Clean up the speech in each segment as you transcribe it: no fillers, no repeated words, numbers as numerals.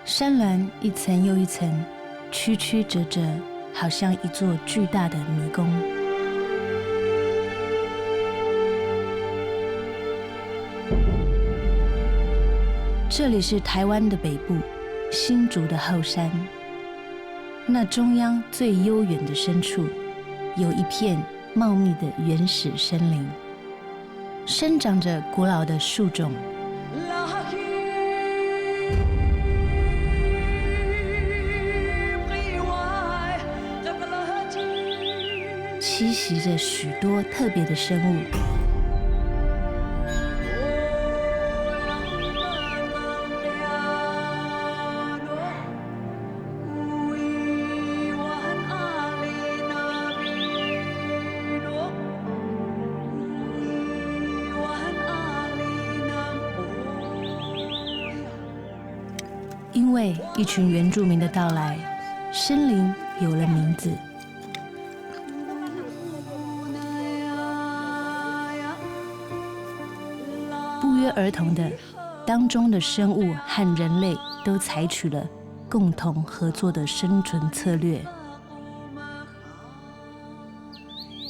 山峦一层又一层，曲曲折折，好像一座巨大的迷宫。这里是台湾的北部，新竹的后山。那中央最悠远的深处，有一片茂密的原始森林，生长着古老的树种。栖息着许多特别的生物，因为一群原住民的到来，森林有了名字。不约而同的，当中的生物和人类都采取了共同合作的生存策略。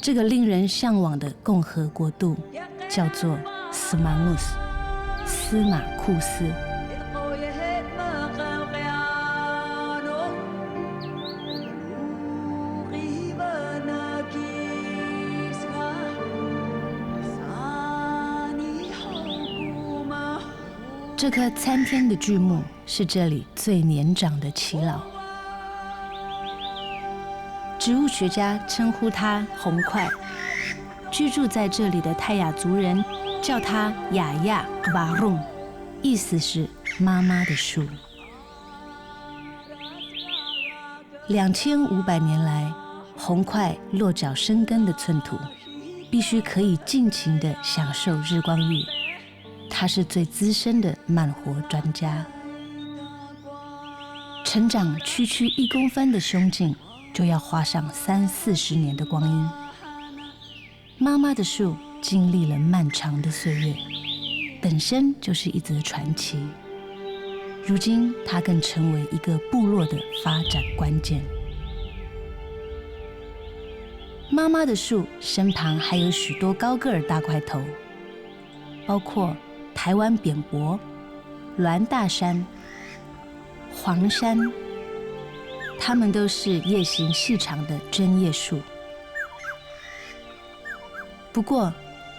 这个令人向往的共和国度叫做斯马努斯，司马库斯。这棵参天的巨木是这里最年长的耆老，植物学家称呼它红桧。居住在这里的泰雅族人叫它雅亚瓦隆，意思是妈妈的树。2500年来，红桧落脚生根的寸土，必须可以尽情地享受日光浴。他是最资深的慢活专家，成长区区1公分的胸径就要花上30-40年的光阴。妈妈的树经历了漫长的岁月，本身就是一则传奇。如今，它更成为一个部落的发展关键。妈妈的树身旁还有许多高个儿大块头，包括台湾扁柏、栾大杉、黄杉，它们都是叶形细长的针叶树。不过，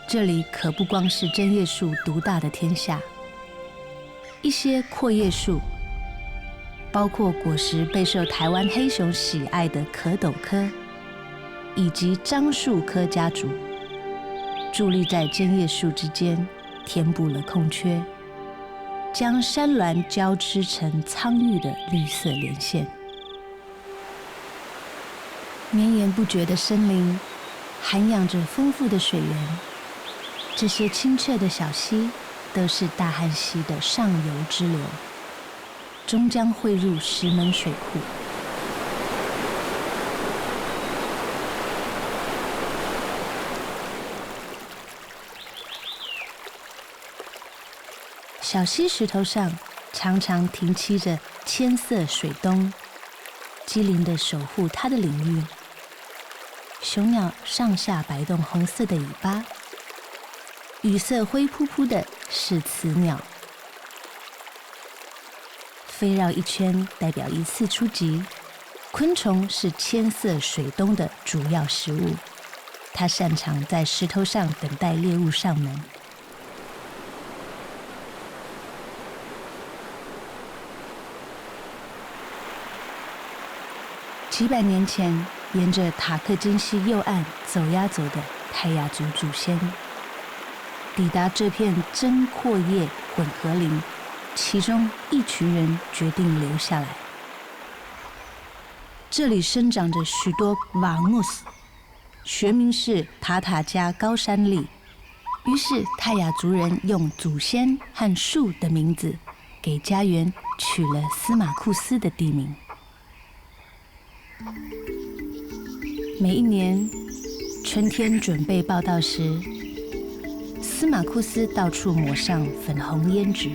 这里可不光是针叶树独大的天下，一些阔叶树，包括果实备受台湾黑熊喜爱的壳斗科，以及樟树科家族，伫立在针叶树之间，填补了空缺，将山峦交织成苍郁的绿色连线。绵延不绝的森林，涵养着丰富的水源。这些清澈的小溪，都是大汉溪的上游支流，终将汇入石门水库。小溪石头上常常停栖着千色水东，机灵地守护它的领域。雄鸟上下摆动红色的尾巴，羽色灰扑扑的是雌鸟。飞绕一圈代表一次出击。昆虫是千色水东的主要食物，它擅长在石头上等待猎物上门。几百年前，沿着塔克金溪右岸走呀走的泰雅族祖先，抵达这片针阔叶混合林，其中一群人决定留下来。这里生长着许多瓦木斯，学名是塔塔加高山栗。于是泰雅族人用祖先和树的名字，给家园取了司马库斯的地名。每一年春天准备报道时，司马库斯到处抹上粉红胭脂，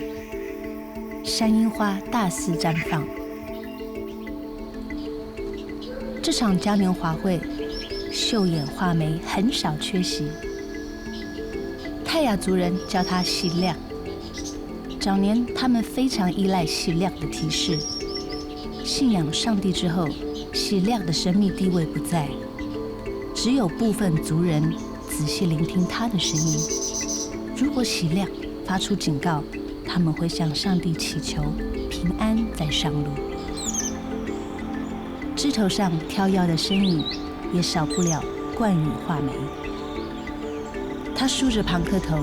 山樱花大肆绽放。这场嘉年华会，秀眼画眉很少缺席。泰雅族人叫它喜亮。早年他们非常依赖喜亮的提示，信仰上帝之后，喜亮的神秘地位不在，只有部分族人仔细聆听他的声音。如果喜亮发出警告，他们会向上帝祈求平安再上路。枝头上飘摇的身影，也少不了冠羽画眉。他梳着庞克头，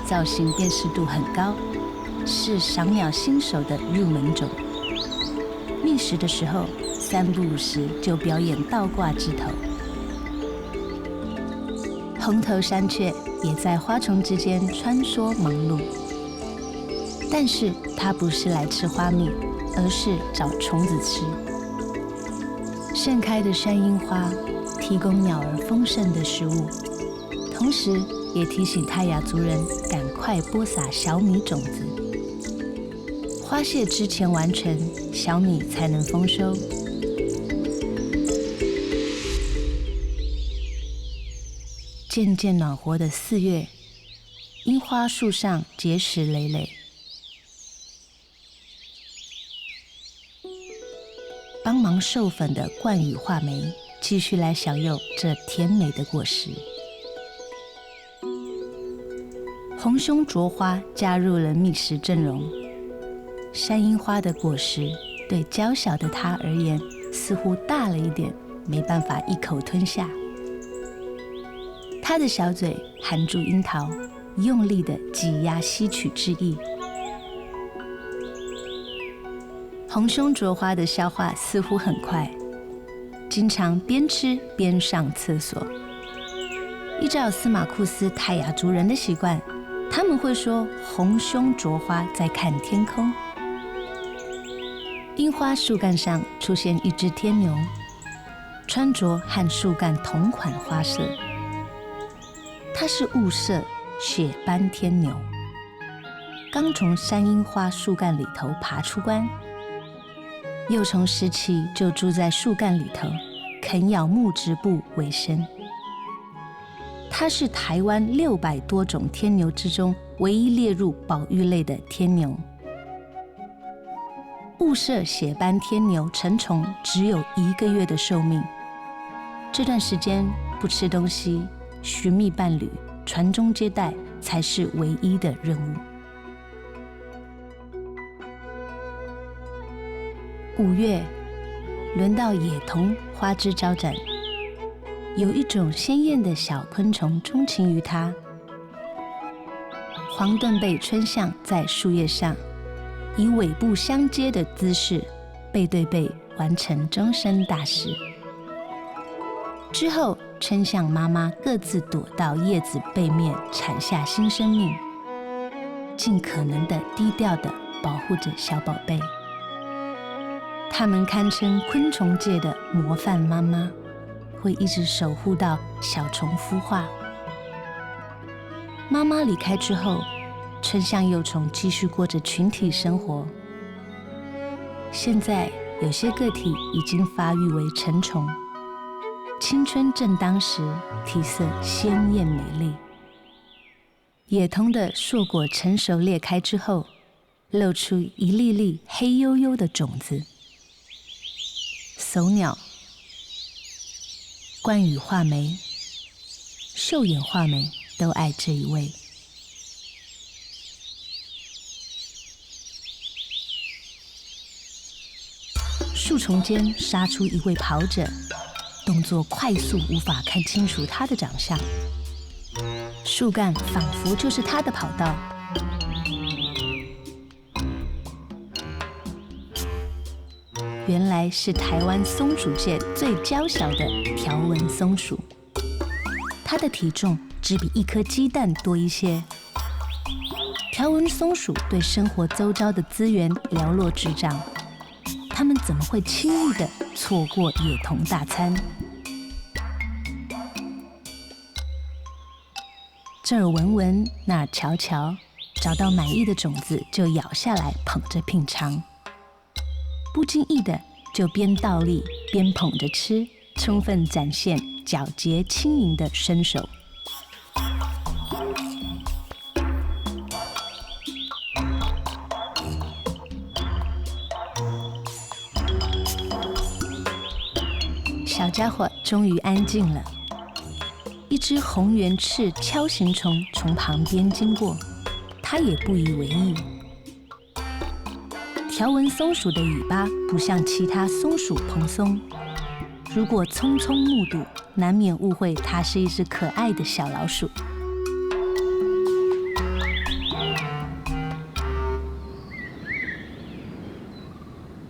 造型辨识度很高，是赏鸟新手的入门种。觅食的时候，3不5时就表演倒挂枝头。红头山雀也在花丛之间穿梭忙碌，但是它不是来吃花蜜，而是找虫子吃。盛开的山樱花提供鸟儿丰盛的食物，同时也提醒泰雅族人赶快播撒小米种子。花谢之前完成，小米才能丰收。渐渐暖和的4月，樱花树上结实累累。帮忙授粉的冠羽画眉继续来享用这甜美的果实。红胸啄花加入了觅食阵容。山樱花的果实对娇小的它而言似乎大了一点，没办法一口吞下。它的小嘴含住樱桃，用力地挤压吸取汁液。红胸啄花的消化似乎很快，经常边吃边上厕所。依照司马库斯泰雅族人的习惯，他们会说红胸啄花在看天空。樱花树干上出现一只天牛，穿着和树干同款花色。它是雾社雪斑天牛，刚从山樱花树干里头爬出关。幼虫时期就住在树干里头，啃咬木质部为生。它是台湾600多种天牛之中唯一列入保育类的天牛。雾社血斑天牛成虫只有1个月的寿命，这段时间不吃东西，寻觅伴侣，传宗接代才是唯一的任务。5月，轮到野桐花枝招展，有一种鲜艳的小昆虫钟情于它。黄盾背春象在树叶上，以尾部相接的姿势，背对背完成终身大事。之后，春象妈妈各自躲到叶子背面产下新生命，尽可能的低调的保护着小宝贝。它们堪称昆虫界的模范妈妈，会一直守护到小虫孵化。妈妈离开之后，春象幼虫继续过着群体生活。现在有些个体已经发育为成虫，青春正当时，体色鲜艳美丽。野桐的硕果成熟裂开之后，露出一粒粒黑黝黝的种子。叟鸟、冠羽画眉、秀眼画眉都爱这一味。树丛间杀出一位跑者，动作快速，无法看清楚他的长相。树干仿佛就是他的跑道。原来是台湾松鼠界最娇小的条纹松鼠，它的体重只比1颗鸡蛋多一些。条纹松鼠对生活周遭的资源了若指掌，它们怎么会轻易地错过野桐大餐？这儿闻闻，那儿瞧瞧，找到满意的种子就咬下来捧着品尝，不经意的就边倒立边捧着吃，充分展现皎洁轻盈的身手。小家伙终于安静了。一只红圆翅锹形虫从旁边经过，它也不以为意。条纹松鼠的尾巴不像其他松鼠蓬松，如果匆匆目睹，难免误会它是一只可爱的小老鼠。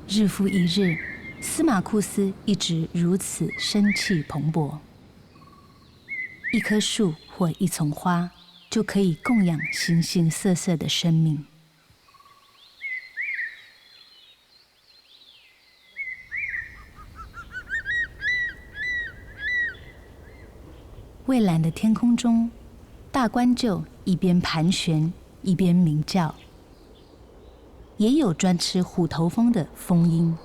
日复一日，司马库斯一直如此生气蓬勃。一棵树或一丛花，就可以供养形形色色的生命。蔚蓝的天空中，大冠鹫一边盘旋，一边鸣叫。也有专吃虎头蜂的蜂鹰。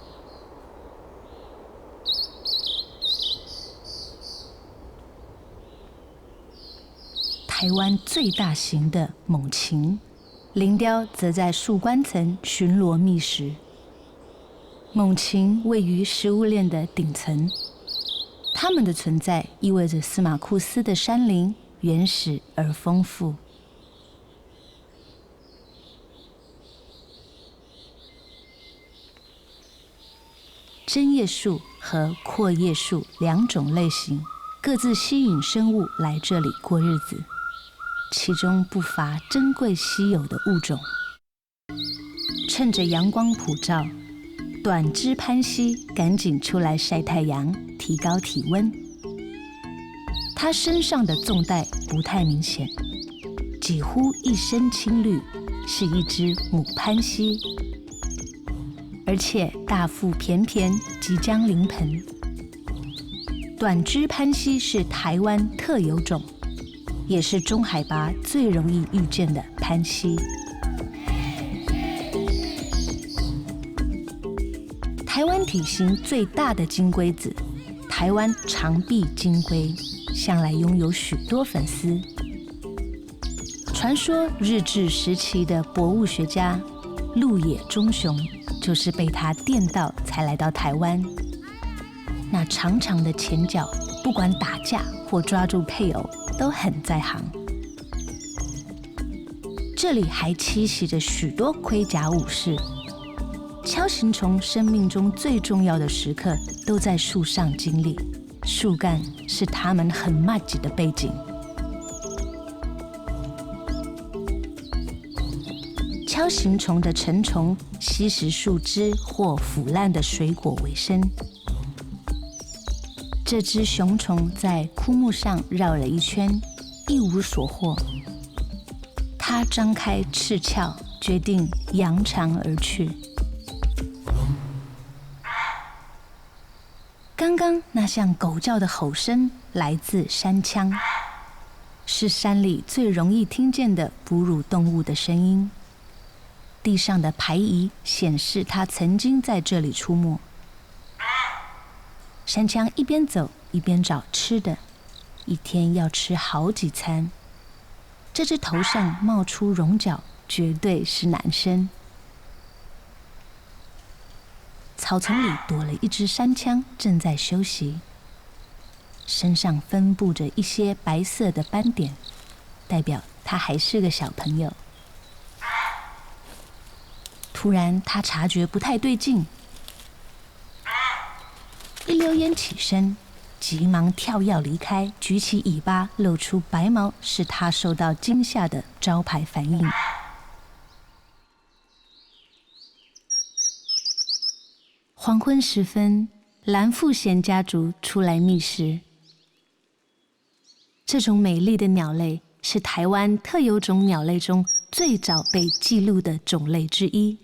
台湾最大型的猛禽，林雕则在树冠层巡逻觅食。猛禽位于食物链的顶层，它们的存在意味着司马库斯的山林原始而丰富。针叶树和阔叶树两种类型，各自吸引生物来这里过日子。其中不乏珍贵稀有的物种。趁着阳光普照，短枝攀蜥赶紧出来晒太阳，提高体温。它身上的纵带不太明显，几乎一身青绿，是一只母攀蜥，而且大腹便便，即将临盆。短枝攀蜥是台湾特有种，也是中海拔最容易遇见的攀蜥。台湾体型最大的金龟子，台湾长臂金龟，向来拥有许多粉丝。传说日治时期的博物学家鹿野忠雄，就是被他电到才来到台湾。那长长的前脚，不管打架或抓住配偶，都很在行。这里还栖息着许多盔甲武士。锹形虫生命中最重要的时刻都在树上经历，树干是它们很密集的背景。锹形虫的成虫吸食树枝或腐烂的水果为生。这只雄虫在枯木上绕了一圈，一无所获。它张开翅鞘，决定扬长而去。刚刚那像狗叫的吼声来自山羌，是山里最容易听见的哺乳动物的声音。地上的牌遗显示它曾经在这里出没。山羌一边走一边找吃的，一天要吃好几餐。这只头上冒出绒角，绝对是男生。草丛里躲了一只山羌，正在休息，身上分布着一些白色的斑点，代表它还是个小朋友。突然，他察觉不太对劲，一溜烟起身，急忙跳跃离开，举起尾巴露出白毛，是他受到惊吓的招牌反应。黄昏时分，蓝腹鹇家族出来觅食。这种美丽的鸟类是台湾特有种鸟类中最早被记录的种类之一。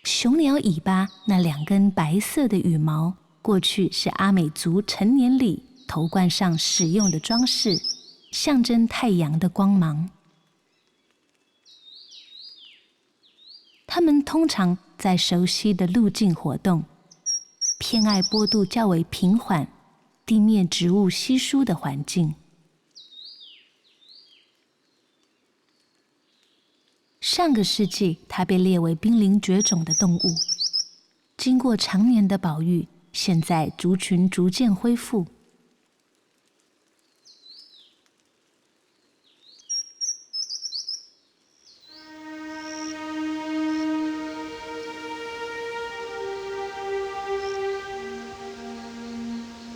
雄鸟尾巴那两根白色的羽毛，过去是阿美族成年礼头冠上使用的装饰，象征太阳的光芒。它们通常在熟悉的路径活动，偏爱坡度较为平缓、地面植物稀疏的环境。上个世纪，它被列为濒临绝种的动物。经过常年的保育，现在族群逐渐恢复。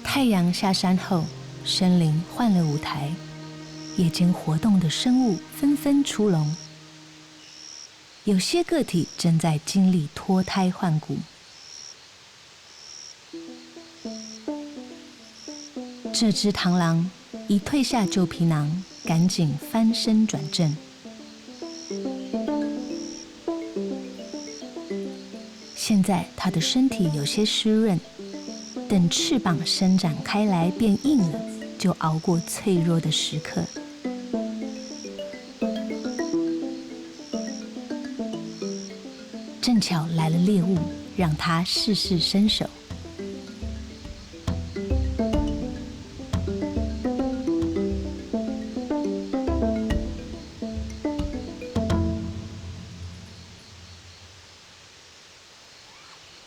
太阳下山后，森林换了舞台，夜间活动的生物纷纷出笼。有些个体正在经历脱胎换骨。这只螳螂一褪下旧皮囊，赶紧翻身转正。现在它的身体有些湿润，等翅膀伸展开来变硬了，就熬过脆弱的时刻。正巧来了猎物，让它试试身手。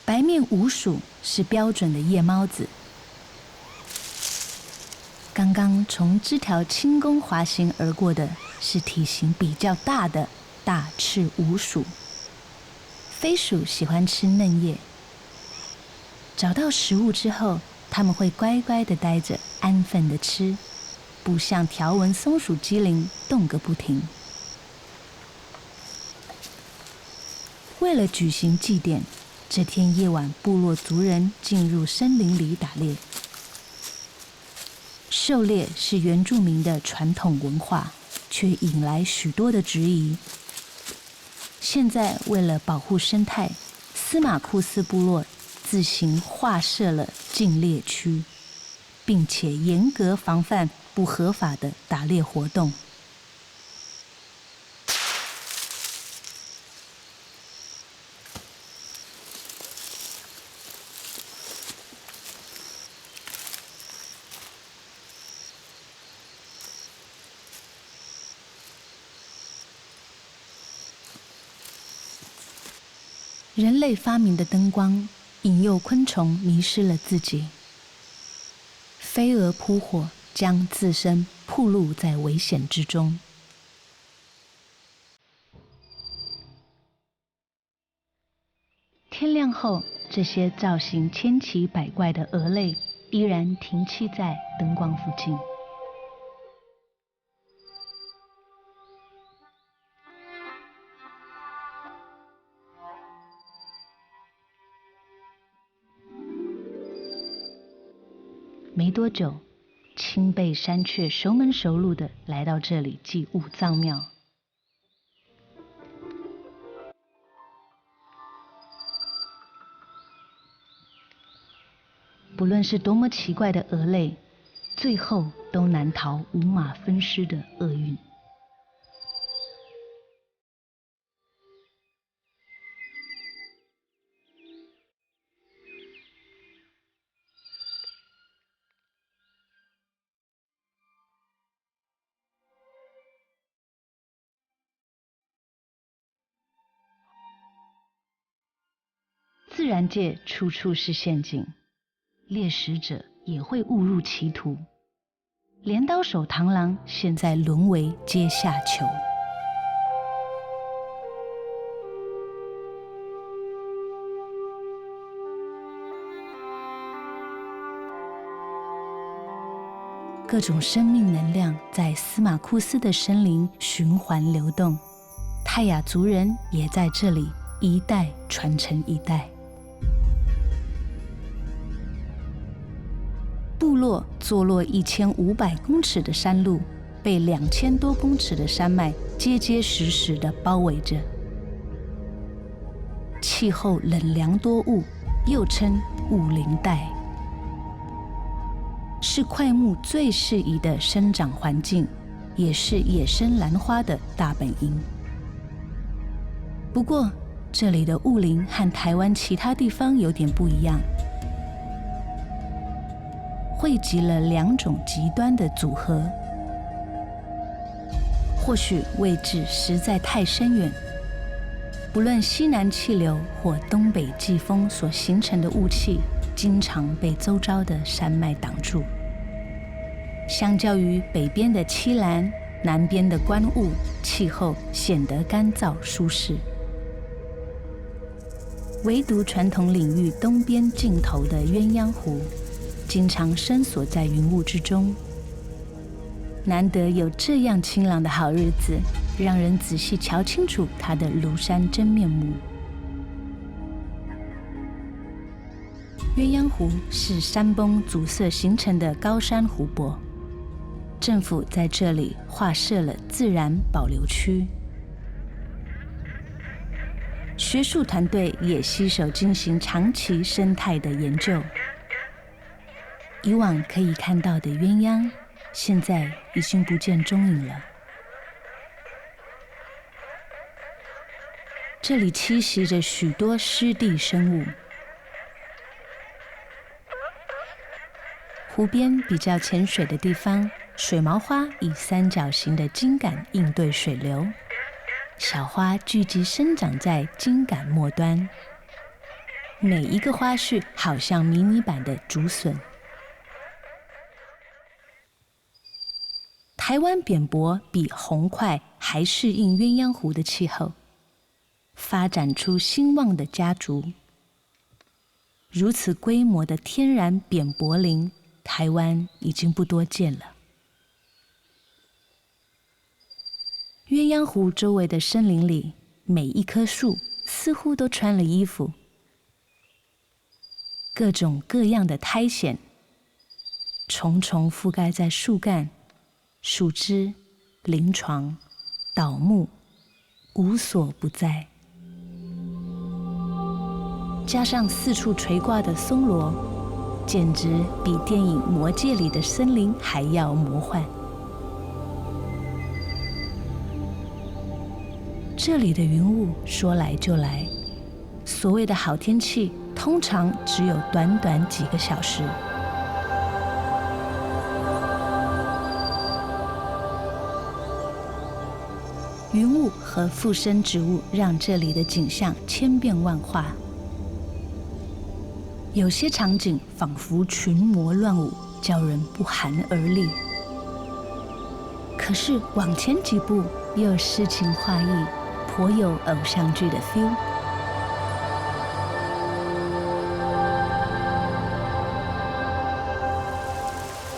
白面鼯鼠是标准的夜猫子，刚刚从枝条轻功滑行而过的是体型比较大的大翅鼯鼠。飞鼠喜欢吃嫩叶，找到食物之后，它们会乖乖地待着，安分地吃，不像条纹松鼠机灵，动个不停。为了举行祭典，这天夜晚，部落族人进入森林里打猎。狩猎是原住民的传统文化，却引来许多的质疑。现在，为了保护生态，司马库斯部落自行划设了禁猎区，并且严格防范不合法的打猎活动。人类发明的灯光引诱昆虫迷失了自己，飞蛾扑火，将自身暴露在危险之中。天亮后，这些造型千奇百怪的蛾类依然停栖在灯光附近。没多久，青背山雀熟门熟路地来到这里祭武藏庙。不论是多么奇怪的蛾类，最后都难逃五马分尸的厄运。自然界处处是陷阱，猎食者也会误入歧途。镰刀手螳螂现在沦为阶下囚。各种生命能量在司马库斯的森林循环流动，泰雅族人也在这里一代传承一代。部落坐落1500公尺的山路，被2000多公尺的山脉结结实实地包围着。气候冷凉多雾，又称雾林带，是檜木最适宜的生长环境，也是野生兰花的大本营。不过，这里的雾林和台湾其他地方有点不一样，汇集了2种极端的组合。或许位置实在太深远，不论西南气流或东北季风所形成的雾气，经常被周遭的山脉挡住。相较于北边的七兰、南边的观雾，气候显得干燥舒适。唯独传统领域东边尽头的鸳鸯湖，经常深锁在云雾之中。难得有这样清朗的好日子，让人仔细瞧清楚它的庐山真面目。鸳鸯湖是山崩阻塞形成的高山湖泊，政府在这里划设了自然保留区。学术团队也携手进行长期生态的研究。以往可以看到的鸳鸯，现在已经不见踪影了。这里栖息着许多湿地生物。湖边比较浅水的地方，水毛花以三角形的茎杆应对水流，小花聚集生长在茎杆末端，每一个花序好像迷你版的竹笋。台湾扁柏比红块还适应鸳鸯湖的气候，发展出兴旺的家族。如此规模的天然扁柏林，台湾已经不多见了。鸳鸯湖周围的森林里，每一棵树似乎都穿了衣服，各种各样的苔藓重重覆盖在树干、树枝、林床、倒木，无所不在。加上四处垂挂的松萝，简直比电影《魔戒》里的森林还要魔幻。这里的云雾说来就来，所谓的好天气，通常只有短短几个小时。云雾和附生植物让这里的景象千变万化，有些场景仿佛群魔乱舞，叫人不寒而栗。可是往前几步，又诗情画意，颇有偶像剧的 feel。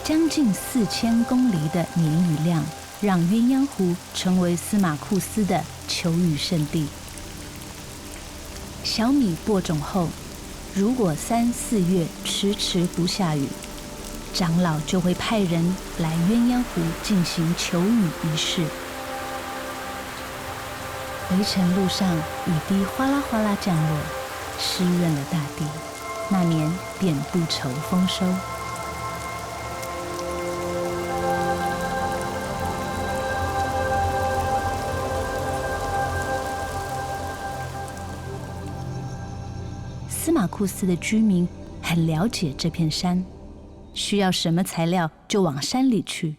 将近4000公里的年雨量，让鸳鸯湖成为司马库斯的求雨圣地。小米播种后，如果3、4月迟迟不下雨，长老就会派人来鸳鸯湖进行求雨仪式。回程路上，雨滴哗啦哗啦降落，湿润了大地。那年便不愁丰收。司马库斯的居民很了解这片山，需要什么材料就往山里去。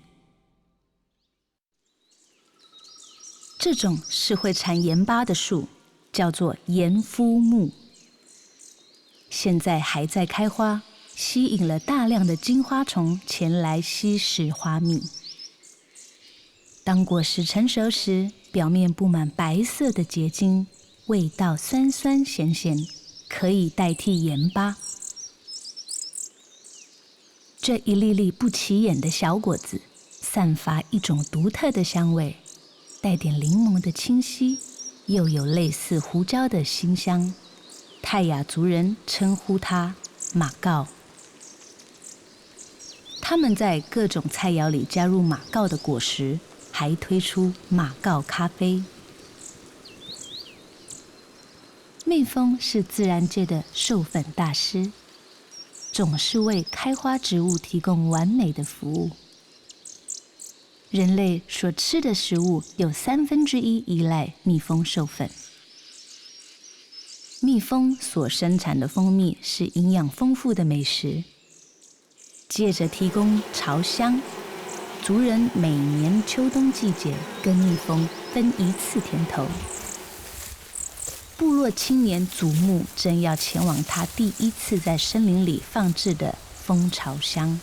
这种是会产盐巴的树，叫做盐肤木，现在还在开花，吸引了大量的金花虫前来吸食花蜜。当果实成熟时，表面布满白色的结晶，味道酸酸咸咸，可以代替盐巴。这一粒粒不起眼的小果子，散发一种独特的香味，带点柠檬的清晰，又有类似胡椒的辛香。泰雅族人称呼它马告。他们在各种菜肴里加入马告的果实，还推出马告咖啡。蜜蜂是自然界的授粉大师，总是为开花植物提供完美的服务。人类所吃的食物有1/3依赖蜜蜂授粉。蜜蜂所生产的蜂蜜是营养丰富的美食。借着提供巢箱，族人每年秋冬季节跟蜜蜂分一次甜头。部落青年祖牧正要前往他第一次在森林里放置的蜂巢箱。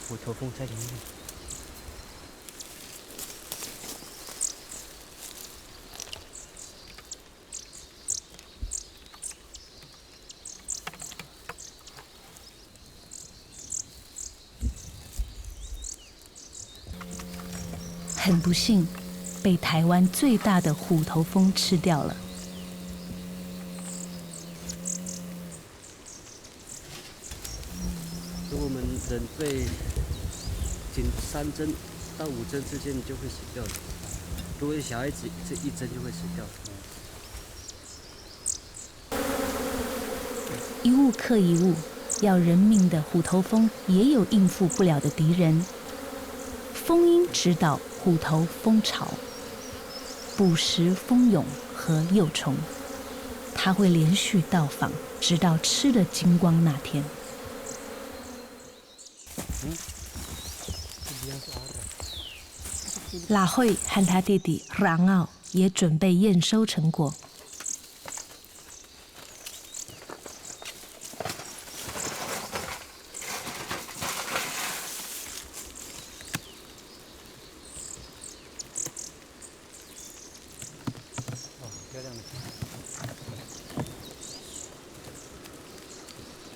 虎头蜂在里面。很不幸，被台湾最大的虎头蜂吃掉了。如果我们人被仅3针到5针之间就会死掉的，如果是小孩子，这1针就会死掉。一物克一物，要人命的虎头蜂也有应付不了的敌人。蜂鹰指导虎头蜂巢，捕食蜂蛹和幼虫，它会连续到访，直到吃得精光那天。拉慧和他弟弟朗奥也准备验收成果。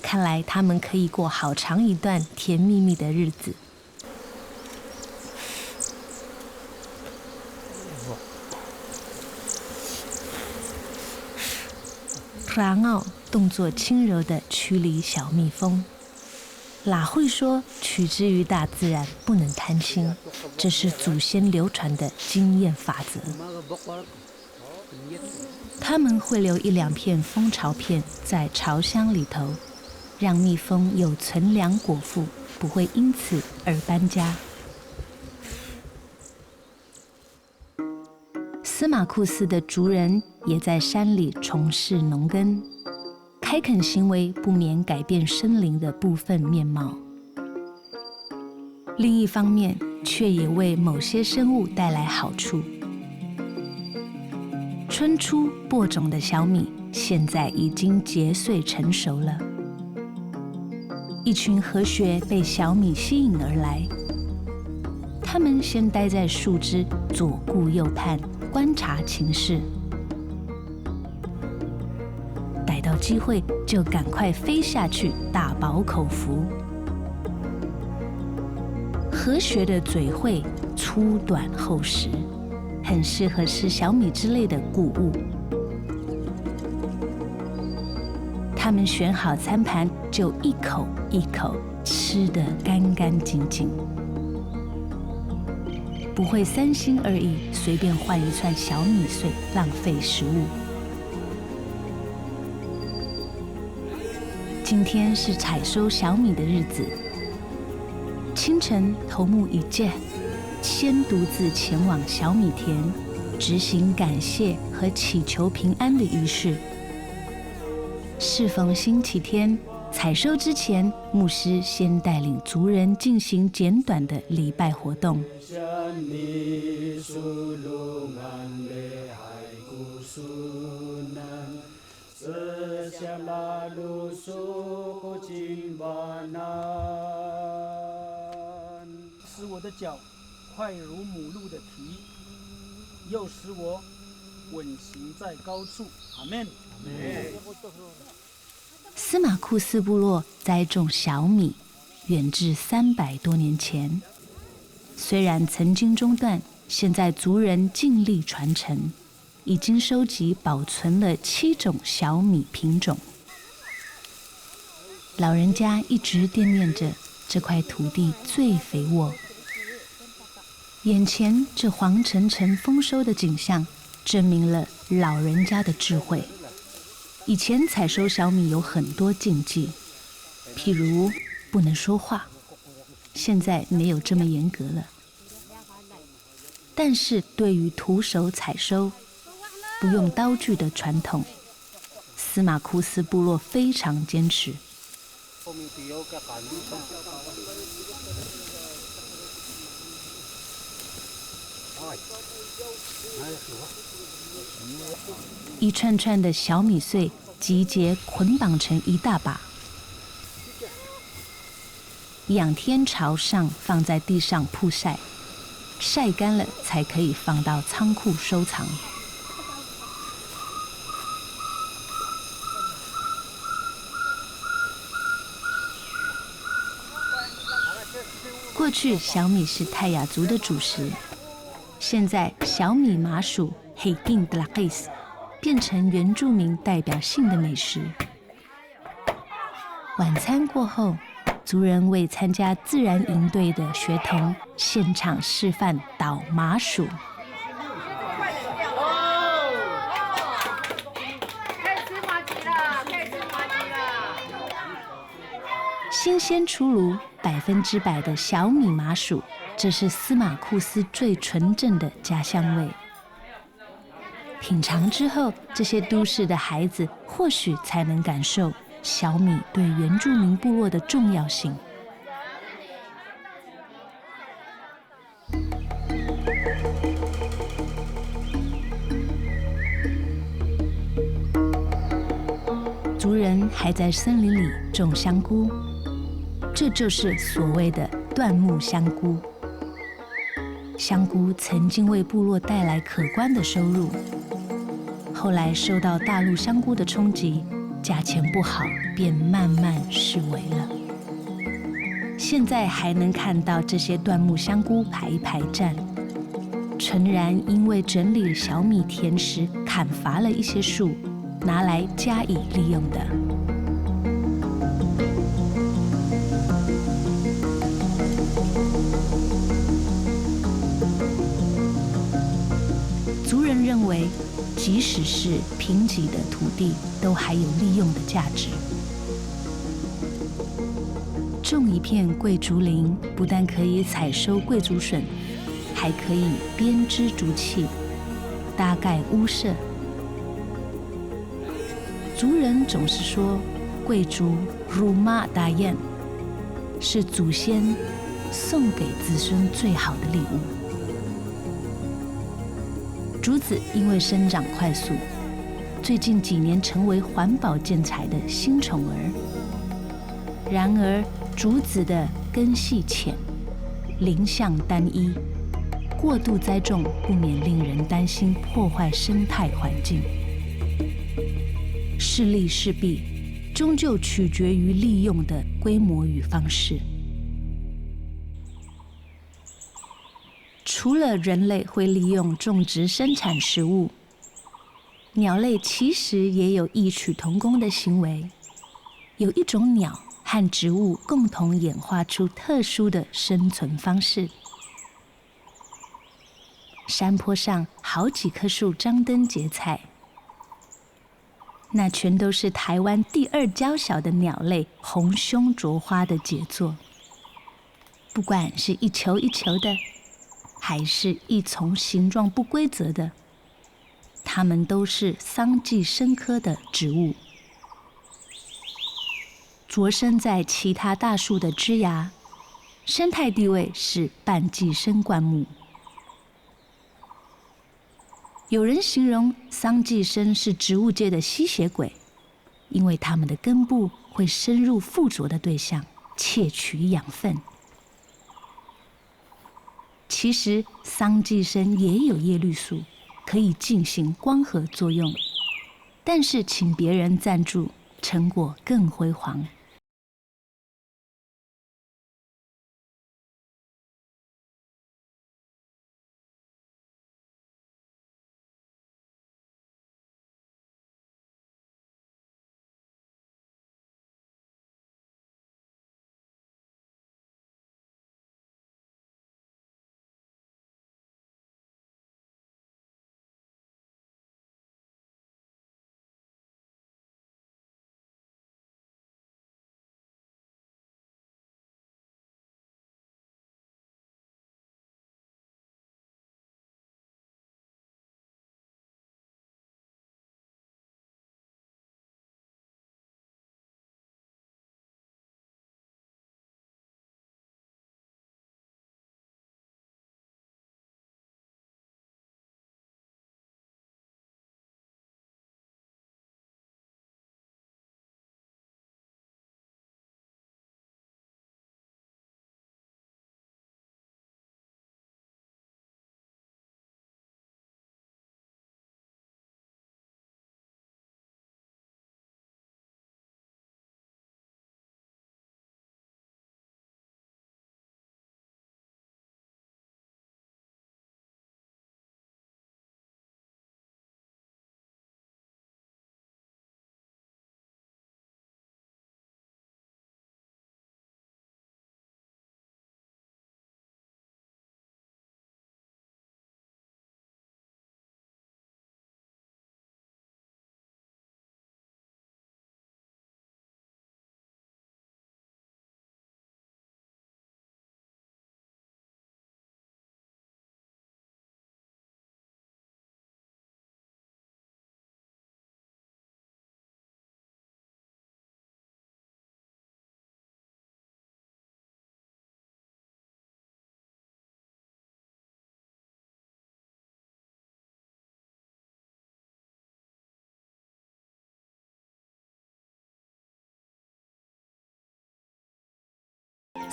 看来他们可以过好长一段甜蜜蜜的日子。朗奥动作轻柔地驱离小蜜蜂。拉慧说：“取之于大自然，不能贪心，这是祖先流传的经验法则。”他们会留1、2片蜂巢片在巢箱里头，让蜜蜂有存粮果腹，不会因此而搬家。司马库斯的族人也在山里从事农耕，开垦行为不免改变森林的部分面貌。另一方面，却也为某些生物带来好处。春初播种的小米，现在已经结穗成熟了。一群河穴被小米吸引而来，它们先待在树枝左顾右盼，观察情势。逮到机会就赶快飞下去，大饱口福。河穴的嘴喙粗短厚实，很适合吃小米之类的谷物。他们选好餐盘，就一口一口吃得干干净净，不会3心2意，随便换一串小米碎，浪费食物。今天是采收小米的日子。清晨，头目一介先独自前往小米田，执行感谢和祈求平安的仪式。适逢星期天，采收之前，牧师先带领族人进行简短的礼拜活动。使我的脚快如母鹿的蹄，又使我稳行在高处。阿们。司马库斯部落栽种小米，远至300多年前。虽然曾经中断，现在族人尽力传承，已经收集保存了7种小米品种。老人家一直惦念着这块土地最肥沃。眼前这黄澄澄丰收的景象，证明了老人家的智慧。以前采收小米有很多禁忌，譬如不能说话，现在没有这么严格了。但是对于徒手采收、不用刀具的传统，司马库斯部落非常坚持。一串串的小米穗集结捆绑成一大把，2天朝上放在地上曝晒，晒干了才可以放到仓库收藏。过去小米是泰雅族的主食，现在小米麻薯 Hegin d l a i s 变成原住民代表性的美食。晚餐过后，族人为参加自然营队的学童现场示范捣麻薯。新鲜出炉，100%的小米麻薯，这是司马库斯最纯正的家乡味。品尝之后，这些都市的孩子或许才能感受小米对原住民部落的重要性。族人还在森林里种香菇，这就是所谓的椴木香菇。香菇曾经为部落带来可观的收入，后来受到大陆香菇的冲击，价钱不好，便慢慢式微了。现在还能看到这些椴木香菇排排站，纯然因为整理小米田时砍伐了一些树，拿来加以利用的。族人认为，即使是贫瘠的土地，都还有利用的价值。种一片桂竹林，不但可以采收桂竹笋，还可以编织竹器，搭盖屋舍。族人总是说，桂竹 rumah dayan 是祖先送给子孙最好的礼物。竹子因为生长快速，最近几年成为环保建材的新宠儿。然而，竹子的根系浅，林相单一，过度栽种不免令人担心破坏生态环境。是利是弊，终究取决于利用的规模与方式。除了人类会利用种植生产食物，鸟类其实也有异曲同工的行为。有一种鸟和植物共同演化出特殊的生存方式。山坡上好几棵树张灯结彩，那全都是台湾第2娇小的鸟类红胸啄花的杰作。不管是一球一球的，还是一丛形状不规则的，它们都是桑寄生科的植物，着生在其他大树的枝芽，生态地位是半寄生灌木。有人形容桑寄生是植物界的吸血鬼，因为它们的根部会深入附着的对象，窃取养分。其实桑寄生也有叶绿素，可以进行光合作用，但是请别人赞助，成果更辉煌。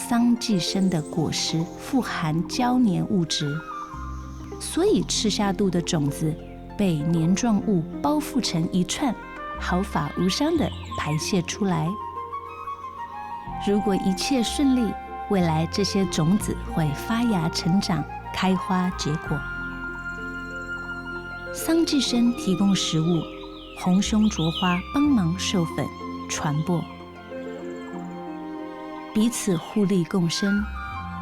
桑寄生的果实富含胶黏物质，所以吃下肚的种子被黏状物包覆成一串，毫发无伤地排泄出来。如果一切顺利，未来这些种子会发芽成长，开花结果。桑寄生提供食物，红胸啄花帮忙授粉传播，彼此互利共生，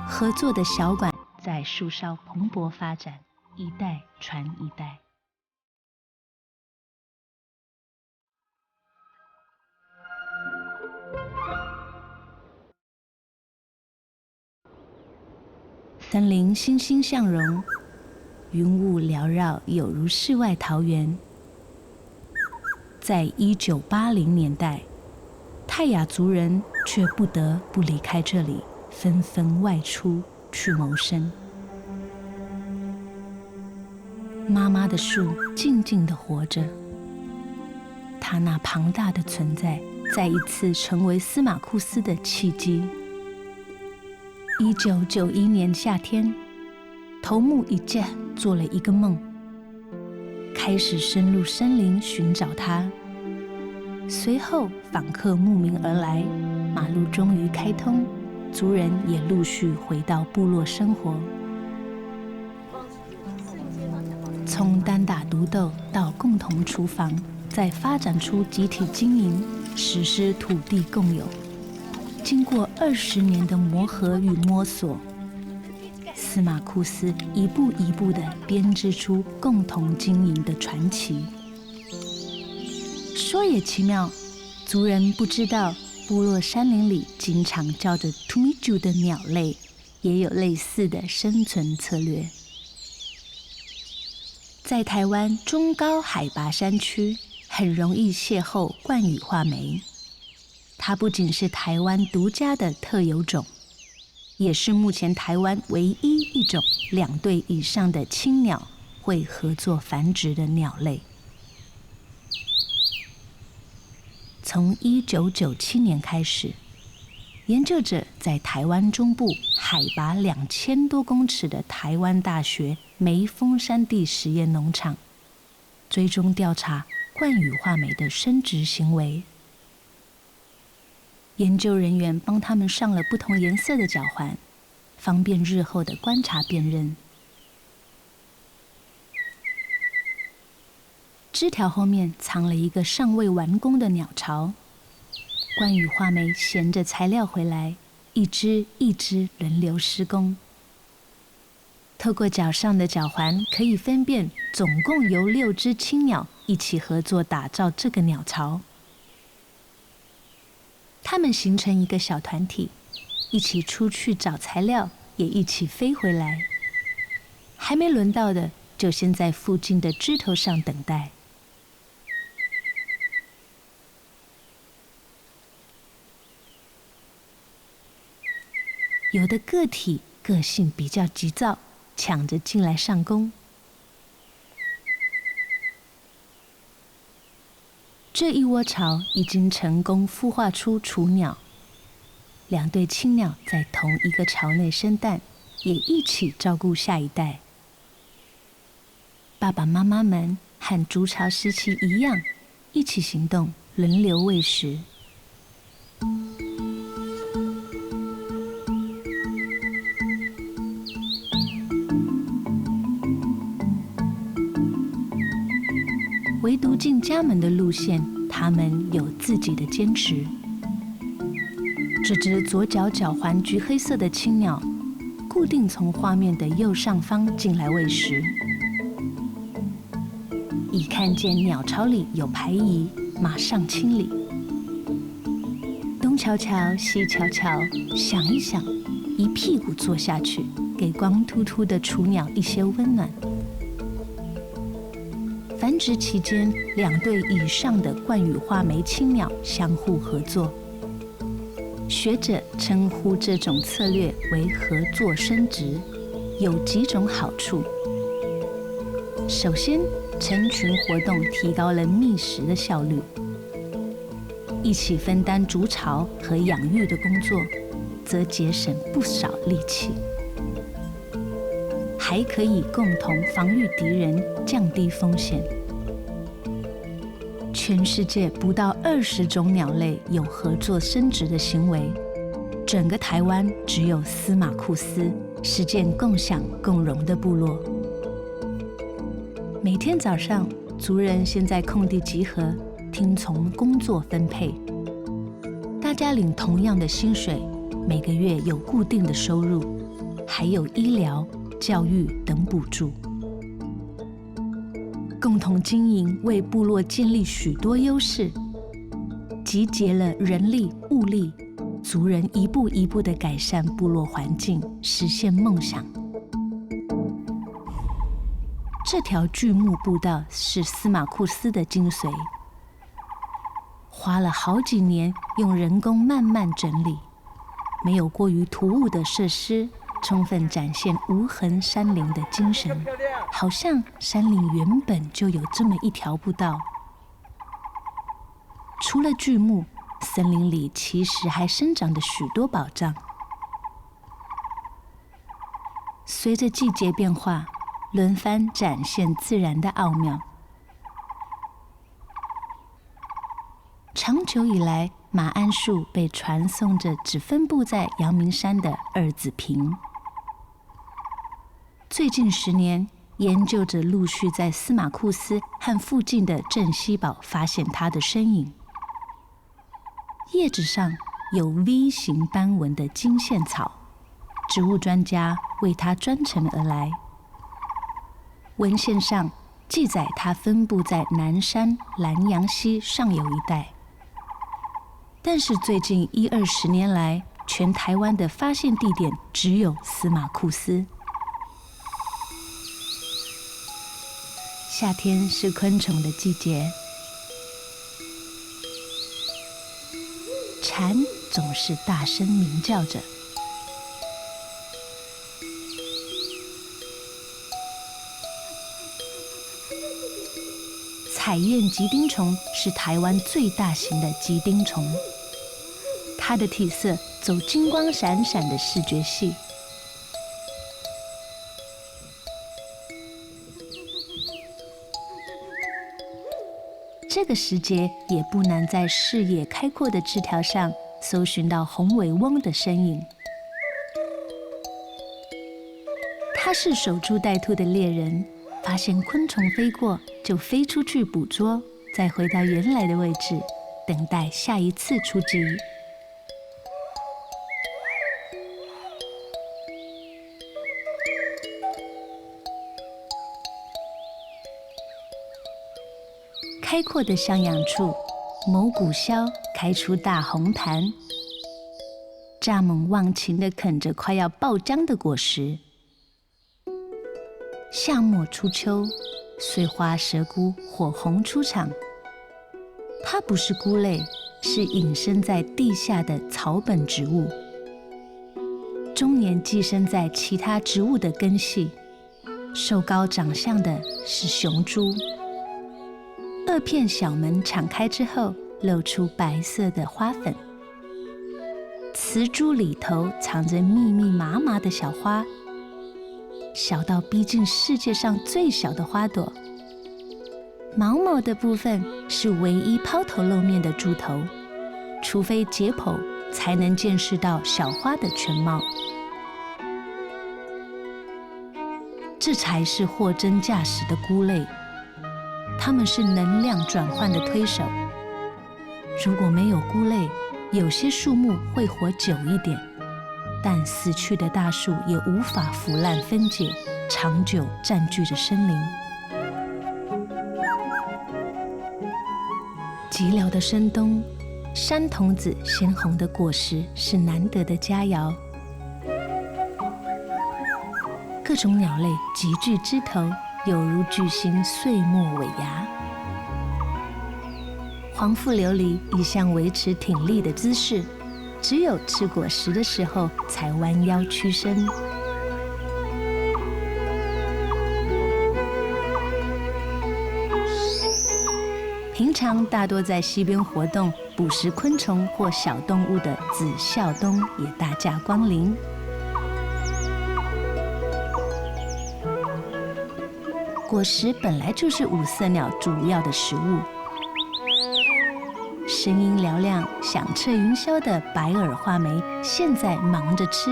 合作的小馆在树梢蓬勃发展，一代传一代。森林欣欣向荣，云雾缭绕，有如世外桃源。在1980年代，泰雅族人却不得不离开这里，纷纷外出去谋生。妈妈的树静静地活着，它那庞大的存在，再一次成为司马库斯的契机。1991年夏天，头目一介做了一个梦，开始深入森林寻找他。随后访客慕名而来，马路终于开通，族人也陆续回到部落生活。从单打独斗到共同厨房，再发展出集体经营，实施土地共有。经过20年的磨合与摸索，司马库斯一步一步地编织出共同经营的传奇。说也奇妙，族人不知道，部落山林里经常叫着图米朱的鸟类，也有类似的生存策略。在台湾中高海拔山区，很容易邂逅冠羽画眉。它不仅是台湾独家的特有种，也是目前台湾唯一一种2对以上的青鸟会合作繁殖的鸟类。从1997年开始，研究者在台湾中部海拔2000多公尺的台湾大学梅峰山地实验农场，追踪调查冠羽画眉的生殖行为。研究人员帮他们上了不同颜色的脚环，方便日后的观察辨认。枝条后面藏了一个尚未完工的鸟巢，冠羽画眉衔着材料回来，一只一只轮流施工。透过脚上的脚环，可以分辨总共由6只青鸟一起合作打造这个鸟巢。它们形成一个小团体，一起出去找材料，也一起飞回来。还没轮到的，就先在附近的枝头上等待。有的个体个性比较急躁，抢着进来上工。这一窝巢已经成功孵化出雏鸟，2对青鸟在同一个巢内生蛋，也一起照顾下一代。爸爸妈妈们和筑巢时期一样，一起行动，轮流喂食。唯独进家门的路线，他们有自己的坚持。这只左脚脚环橘黑色的青鸟，固定从画面的右上方进来喂食。一看见鸟巢里有排遗，马上清理。东瞧瞧，西瞧瞧，想一想，一屁股坐下去，给光秃秃的雏鸟一些温暖。繁殖期间，2对以上的冠羽画眉青鸟相互合作。学者称呼这种策略为合作生殖，有几种好处。首先，成群活动提高了觅食的效率，一起分担筑巢和养育的工作，则节省不少力气，还可以共同防御敌人，降低风险。全世界不到20种鸟类有合作生殖的行为，整个台湾只有司马库斯是件共享共荣的部落。每天早上，族人先在空地集合，听从工作分配。大家领同样的薪水，每个月有固定的收入，还有医疗、教育等补助。共同经营为部落建立许多优势，集结了人力、物力，族人一步一步地改善部落环境，实现梦想。这条巨木步道是司马库斯的精髓，花了好几年用人工慢慢整理，没有过于突兀的设施，充分展现无痕山林的精神，好像山林原本就有这么一条步道。除了巨木，森林里其实还生长着许多宝藏。随着季节变化，轮番展现自然的奥妙。长久以来，马鞍树被传颂着只分布在阳明山的二子坪。最近10年，研究者陆续在司马库斯和附近的镇西堡发现它的身影。叶子上有 V 型斑纹的金线草，植物专家为它专程而来。文献上记载，它分布在南山南阳溪上游一带。但是最近10-20年来，全台湾的发现地点只有司马库斯。夏天是昆虫的季节，蝉总是大声鸣叫着。彩燕吉丁虫是台湾最大型的吉丁虫，它的体色走金光闪闪的视觉系。这个时节也不难在视野开阔的枝条上搜寻到红尾翁的身影。它是守株待兔的猎人，发现昆虫飞过就飞出去捕捉，再回到原来的位置，等待下一次出击。开阔的向阳处，某谷枭开出大红盘，蚱蜢忘情地啃着快要爆浆的果实。夏末初秋，穗花蛇菇火红出场。它不是菇类，是隐身在地下的草本植物，终年寄生在其他植物的根系。瘦高长相的是雄蛛。2片小门敞开之后，露出白色的花粉。雌株里头藏着密密麻麻的小花，小到逼近世界上最小的花朵。毛毛的部分是唯一抛头露面的株头，除非解剖，才能见识到小花的全貌。这才是货真价实的菇类。它们是能量转换的推手。如果没有菇类，有些树木会活久一点，但死去的大树也无法腐烂分解，长久占据着森林。寂寥的深冬，山桐子鲜红的果实是难得的佳肴。各种鸟类集聚枝头，有如巨星岁末尾牙。黄腹琉璃一向维持挺立的姿势，只有吃果实的时候才弯腰屈身。平常大多在溪边活动，捕食昆虫或小动物的紫啸东也大驾光临。果实本来就是五色鸟主要的食物，声音嘹亮、响彻云霄的白耳画眉现在忙着吃。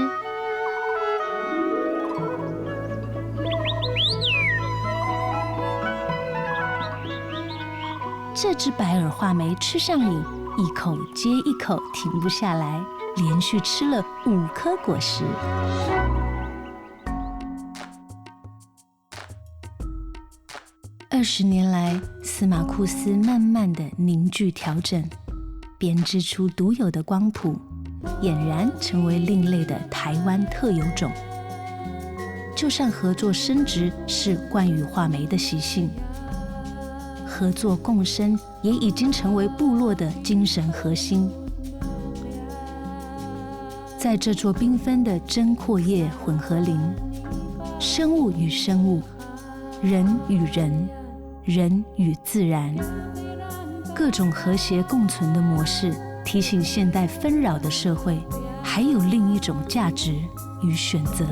这只白耳画眉吃上瘾，一口接一口停不下来，连续吃了5颗果实。20年来，司马库斯慢慢地凝聚调整，编织出独有的光谱，俨然成为另类的台湾特有种。就像合作生殖是冠羽画眉的习性，合作共生也已经成为部落的精神核心。在这座缤纷的针阔叶混合林，生物与生物，人与人，人与自然，各种和谐共存的模式，提醒现代纷扰的社会，还有另一种价值与选择。